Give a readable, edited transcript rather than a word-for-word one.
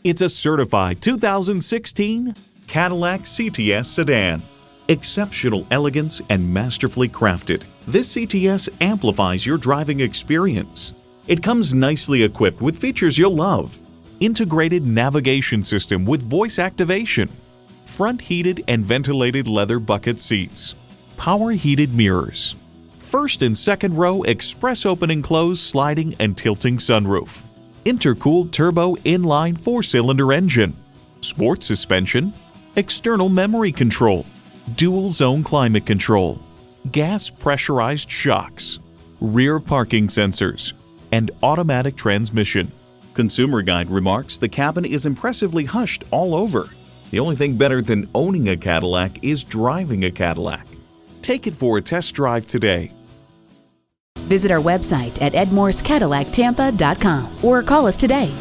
It's a certified 2016 Cadillac CTS sedan. Exceptional elegance and masterfully crafted, this CTS amplifies your driving experience. It comes nicely equipped with features you'll love. Integrated navigation system with voice activation, front heated and ventilated leather bucket seats, power heated mirrors, first and second row express open and close sliding and tilting sunroof, intercooled turbo inline 4-cylinder engine, sports suspension, external memory control, dual zone climate control, gas pressurized shocks, rear parking sensors, and automatic transmission. Consumer Guide remarks the cabin is impressively hushed all over. The only thing better than owning a Cadillac is driving a Cadillac. Take it for a test drive today. Visit our website at edmorsecadillactampa.com or call us today.